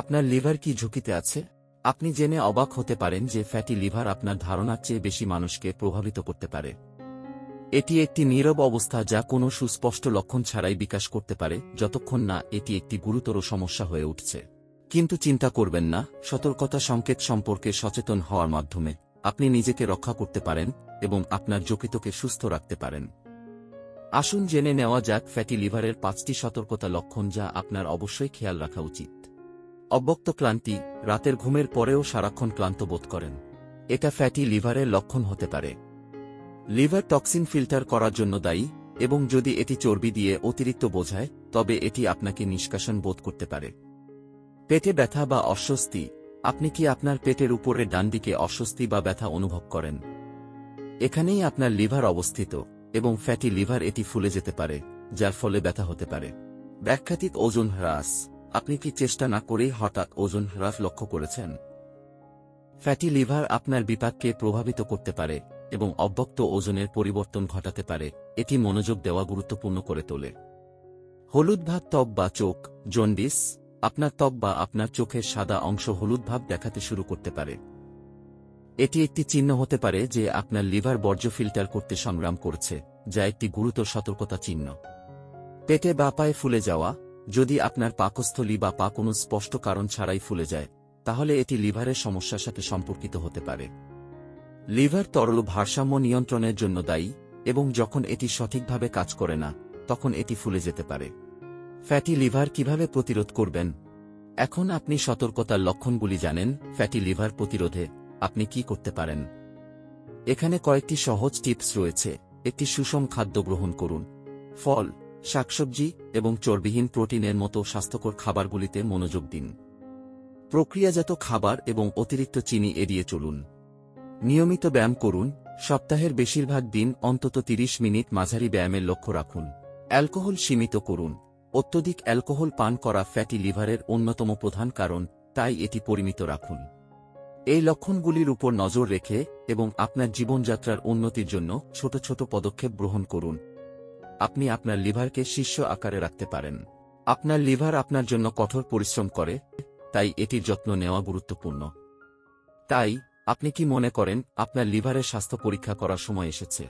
আপনার লিভার কি ঝুঁকিতে আছে? আপনি জেনে অবাক হতে পারেন যে ফ্যাটি লিভার আপনার ধারণার চেয়ে বেশি মানুষকে প্রভাবিত করতে পারে। এটি একটি নীরব অবস্থা যা কোনো সুস্পষ্ট লক্ষণ ছাড়াই বিকাশ করতে পারে যতক্ষণ না এটি একটি গুরুতর সমস্যা হয়ে উঠছে। কিন্তু চিন্তা করবেন না, সতর্কতা সংকেত সম্পর্কে সচেতন হওয়ার মাধ্যমে আপনি নিজেকে রক্ষা করতে পারেন এবং আপনার যকৃতকে সুস্থ রাখতে পারেন। আসুন জেনে নেওয়া যাক ফ্যাটি লিভারের 5টি সতর্কতা লক্ষণ যা আপনার অবশ্যই খেয়াল রাখা উচিত। অব্যক্ত ক্লান্তি, রাতের ঘুমের পরেও সারাক্ষণ ক্লান্ত বোধ করেন। এটা ফ্যাটি লিভারের লক্ষণ হতে পারে। লিভার টক্সিন ফিল্টার করার জন্য দায়ী, এবং যদি এটি চর্বি দিয়ে অতিরিক্ত বোঝায় তবে এটি আপনাকে নিষ্কাশন বোধ করতে পারে। পেটে ব্যথা বা অস্বস্তি, আপনি কি আপনার পেটের উপরে ডান দিকে অস্বস্তি বা ব্যথা অনুভব করেন? এখানেই আপনার লিভার অবস্থিত, এবং ফ্যাটি লিভার এটি ফুলে যেতে পারে, যার ফলে ব্যথা হতে পারে। ব্যাখ্যাতীত ওজন হ্রাস, আপনি কি চেষ্টা না করেই হঠাৎ ওজন হ্রাস লক্ষ্য করেছেন? ফ্যাটি লিভার আপনার বিপাককে প্রভাবিত করতে পারে এবং অব্যক্ত ওজনের পরিবর্তন ঘটাতে পারে। এটি মনোযোগ দেওয়া গুরুত্বপূর্ণ করে তোলে। হলুদ ভাব ত্বক বা চোখ, জন্ডিস, আপনার ত্বক বা আপনার চোখের সাদা অংশ হলুদ ভাব দেখাতে শুরু করতে পারে। এটি একটি চিহ্ন হতে পারে যে আপনার লিভার বর্জ্য ফিল্টার করতে সংগ্রাম করছে, যা একটি গুরুতর সতর্কতা চিহ্ন। পেটে বা পায়ে ফুলে যাওয়া, যদি আপনার পাকস্থলী বা পা কোনো স্পষ্ট কারণ ছাড়াই ফুলে যায়, তাহলে এটি লিভারের সমস্যার সাথে সম্পর্কিত হতে পারে। লিভার তরল ভারসাম্য নিয়ন্ত্রণের জন্য দায়ী, এবং যখন এটি সঠিকভাবে কাজ করে না, তখন এটি ফুলে যেতে পারে। ফ্যাটি লিভার কিভাবে প্রতিরোধ করবেন? এখন আপনি সতর্কতার লক্ষণগুলি জানেন। ফ্যাটি লিভার প্রতিরোধে আপনি কি করতে পারেন? এখানে কয়েকটি সহজ টিপস রয়েছে। একটি সুষম খাদ্য গ্রহণ করুন। ফল, শাকসবজি এবং চর্বিহীন প্রোটিনের মতো স্বাস্থ্যকর খাবারগুলিতে মনোযোগ দিন। প্রক্রিয়াজাত খাবার এবং অতিরিক্ত চিনি এড়িয়ে চলুন। নিয়মিত ব্যায়াম করুন। সপ্তাহের বেশিরভাগ দিন অন্তত 30 মিনিট মাঝারি ব্যায়ামের লক্ষ্য রাখুন। অ্যালকোহল সীমিত করুন। অত্যধিক অ্যালকোহল পান করা ফ্যাটি লিভারের অন্যতম প্রধান কারণ, তাই এটি পরিমিত রাখুন। এই লক্ষণগুলির উপর নজর রেখে এবং আপনার জীবনযাত্রার উন্নতির জন্য ছোট ছোট পদক্ষেপ গ্রহণ করুন। আপনি আপনার লিভারকে শীর্ষ আকারে রাখতে পারেন। আপনার লিভার আপনার জন্য কঠোর পরিশ্রম করে, তাই এটির যত্ন নেওয়া গুরুত্বপূর্ণ। তাই, আপনি কি মনে করেন আপনার লিভারের স্বাস্থ্য পরীক্ষা করার সময় এসেছে?